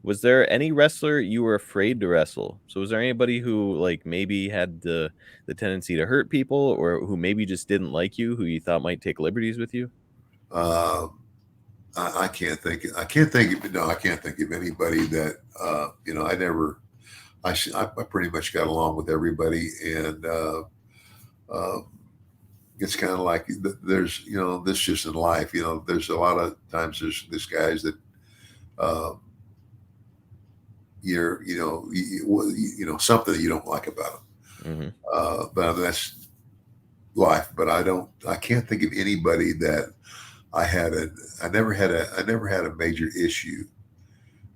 Was there any wrestler you were afraid to wrestle? So was there anybody who, like, maybe had the tendency to hurt people or who maybe just didn't like you, who you thought might take liberties with you? Um, I can't think. I can't think of no. I can't think of anybody that I never. I pretty much got along with everybody, and uh, it's kind of like there's this just in life. There's a lot of times there's guys that uh, something that you don't like about them. Mhm. But that's life. But I can't think of anybody that I had a. I never had a major issue.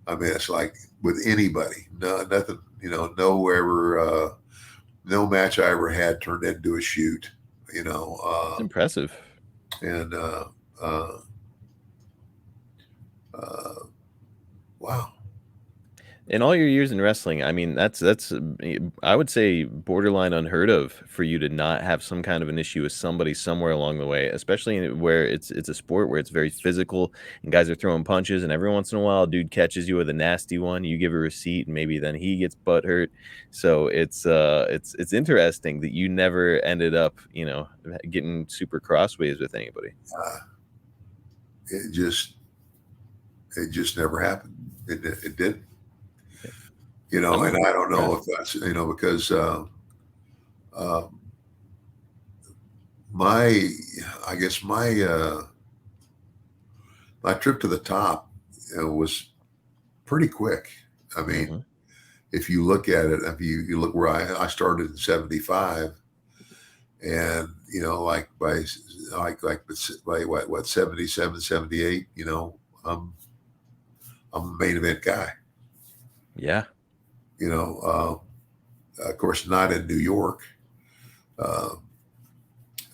I mean, it's like with anybody. No, nothing. No ever. No match I ever had turned into a shoot. You know, It's impressive. and uh, uh, wow. In all your years in wrestling, I mean, I would say borderline unheard of for you to not have some kind of an issue with somebody somewhere along the way, especially where it's a sport where it's very physical and guys are throwing punches, and every once in a while, a dude catches you with a nasty one. You give a receipt, and maybe then he gets butt hurt. So it's interesting that you never ended up, getting super crossways with anybody. Uh, it just it just never happened. It did. Yeah. And I'm I don't know if impressed. that's because uh, my I guess my trip to the top was pretty quick. I mean, Mhm. if you look at it, if you look where I started in '75, and like by what 77, 78, I'm I'm a main event guy. Yeah. You know, of course, not in New York. Uh,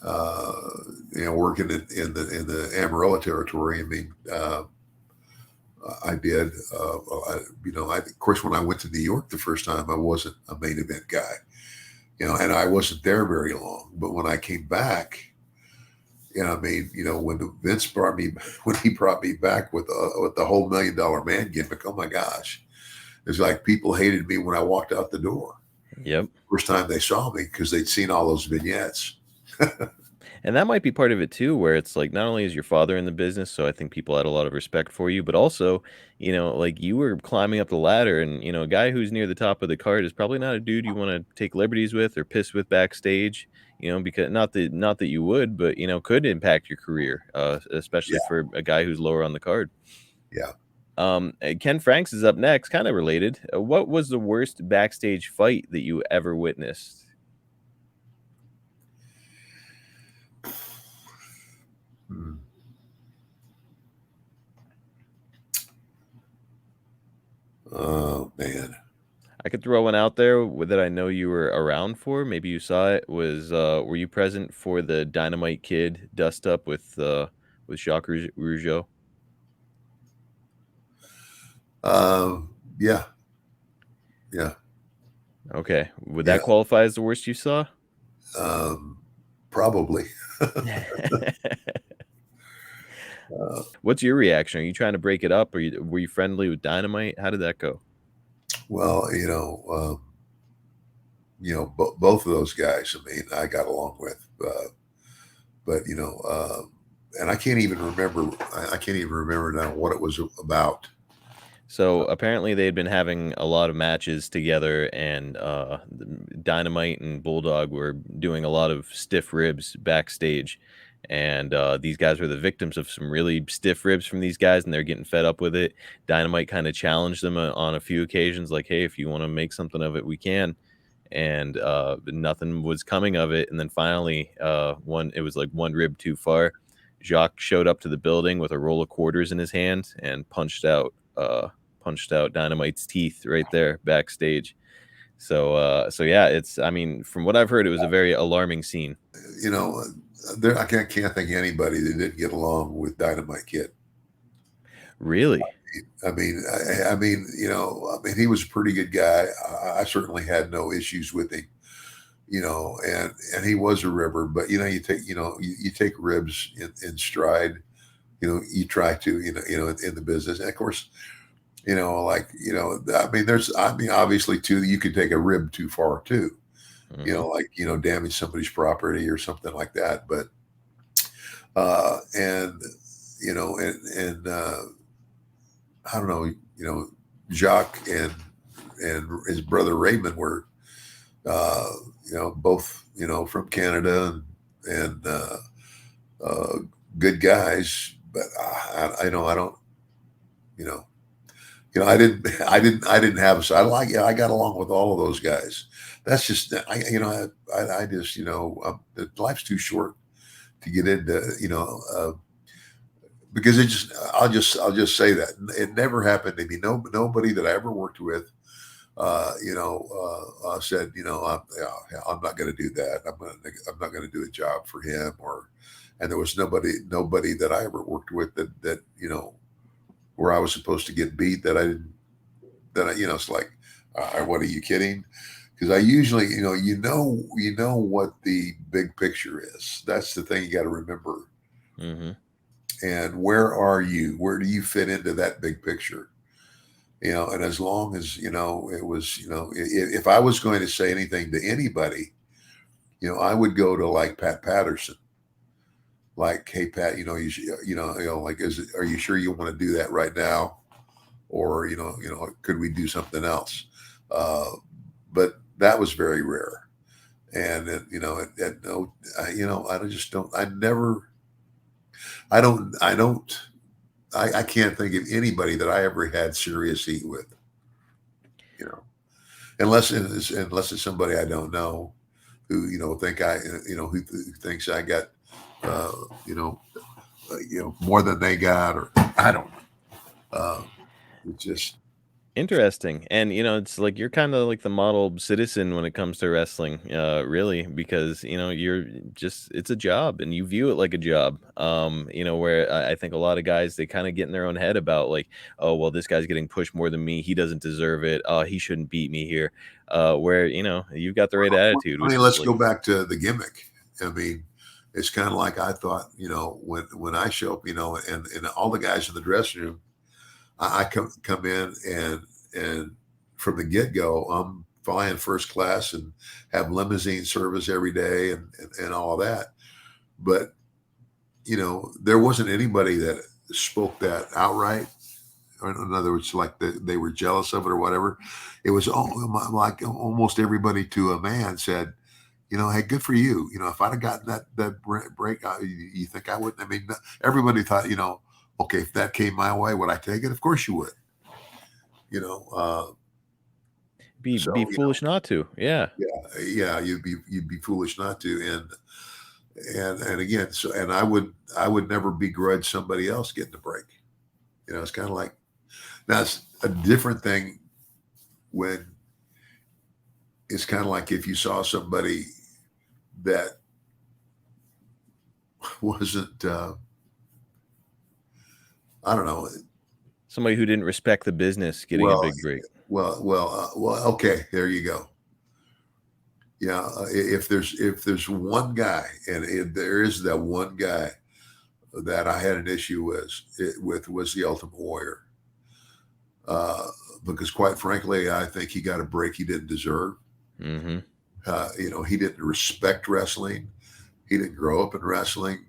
uh, working in the Amarillo territory. I mean, I did. Of course, when I went to New York the first time, I wasn't a main event guy. And I wasn't there very long. But when I came back, I mean, when Vince brought me, when he brought me back with the whole $1 million man gimmick, oh my gosh, it's like people hated me when I walked out the door. Yep. First time they saw me because they'd seen all those vignettes. And that might be part of it too, where it's like not only is your father in the business, so I think people had a lot of respect for you, but also, like you were climbing up the ladder, and a guy who's near the top of the card is probably not a dude you want to take liberties with or piss with backstage. Because not that you would, but could impact your career, especially Yeah, for a guy who's lower on the card. yeah. Ken Franks is up next, kind of related. What was the worst backstage fight that you ever witnessed? Hmm. Oh man. I could throw one out there that I know you were around for. Maybe you saw it. Were you present for the Dynamite Kid dust up with Jacques Rougeau? Yeah, yeah. Okay, would Yeah. that qualify as the worst you saw? Um, Probably. Uh, What's your reaction? Are you trying to break it up? Were you friendly with Dynamite? How did that go? well, both of those guys. I mean, I got along with, but and I can't even remember. I can't even remember now what it was about. So apparently they had been having a lot of matches together, and Dynamite and Bulldog were doing a lot of stiff ribs backstage, and these guys were the victims of some really stiff ribs from these guys, and they're getting fed up with it. Dynamite kind of challenged them on a few occasions, like, "Hey, if you want to make something of it, we can." And nothing was coming of it. And then finally, one it was like one rib too far. Jacques showed up to the building with a roll of quarters in his hand and punched out Dynamite's teeth right there backstage. So yeah, I mean, from what I've heard, it was a very alarming scene. You know, I can't think of anybody that didn't get along with Dynamite Kid. Really? I mean, he was a pretty good guy. I certainly had no issues with him. And he was a ribber, but you take ribs in stride. You try to in the business, and of course, Like, I mean, obviously too, you can take a rib too far too, Mhm. like, damage somebody's property or something like that. But, and, I don't know, Jacques and his brother Raymond were, uh, both, from Canada and uh, good guys. But I don't, you know, I didn't have, so yeah, I got along with all of those guys. That's just, I just, life's too short to get into, because I'll just say that it never happened to me. No, nobody that I ever worked with, said, yeah, I'm not going to do that. I'm not going to do a job for him, and there was nobody that I ever worked with that, where I was supposed to get beat that I didn't, it's like, what are you kidding? Because I usually, you know what the big picture is. That's the thing you got to remember. Mhm. And where are you? Where do you fit into that big picture? And as long as, it was, if I was going to say anything to anybody, I would go to like Pat Patterson, like, hey Pat, like, are you sure you want to do that right now? Or, could we do something else? Uh, but that was very rare. And, no, I just don't, I never, I don't, I can't think of anybody that I ever had serious heat with, you know, unless it's somebody I don't know who, think who thinks I got, uh, you know, more than they got, or I don't know. It's just, Interesting, and, it's like you're kinda like the model citizen when it comes to wrestling, really, because, you're just it's a job, and you view it like a job, where I think a lot of guys, they kinda get in their own head about, like, "Oh, well, this guy's getting pushed more than me, he doesn't deserve it, oh, he shouldn't beat me here," where, you've got the right attitude, I which mean, is let's like go back to the gimmick. I mean, it's kind of like I thought, when I show up, and all the guys in the dressing room, I come in and from the get go, I'm flying first class and have limousine service every day and all of that. But there wasn't anybody that spoke that outright. Or in other words, like they were jealous of it or whatever. It was like almost everybody to a man said, hey, good for you. If I'd have gotten that break, you think I wouldn't? I mean, everybody thought, okay, if that came my way, would I take it? Of course you would. You know, uh, be so foolish not to, yeah. yeah, you'd be foolish not to. And again, and I would never begrudge somebody else getting a break. It's kind of like, now it's a different thing when it's kind of like if you saw somebody that wasn't, I don't know. Somebody who didn't respect the business getting a Well, big break. okay, there you go. Yeah, if there's one guy, and there is that one guy that I had an issue with was the Ultimate Warrior, uh, because quite frankly, I think he got a break he didn't deserve. Mhm. He didn't respect wrestling. He didn't grow up in wrestling,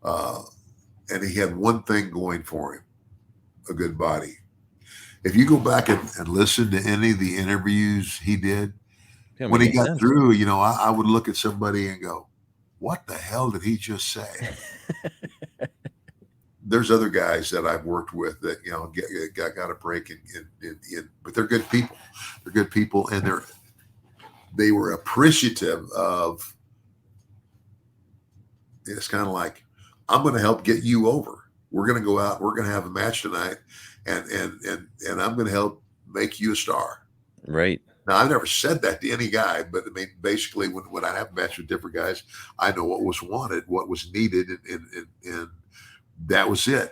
uh, and he had one thing going for him: a good body. If you go back and listen to any of the interviews he did, Yeah, when he making got sense. through, I would look at somebody and go, "What the hell did he just say?" There's other guys that I've worked with that got a break but they're good people. They're good people, and they were appreciative of. It's kind of like, I'm going to help get you over. We're going to go out. We're going to have a match tonight, and I'm going to help make you a star. Right. Now, I've never said that to any guy, but I mean, basically, when I have a match with different guys, I know what was wanted, what was needed, and that was it.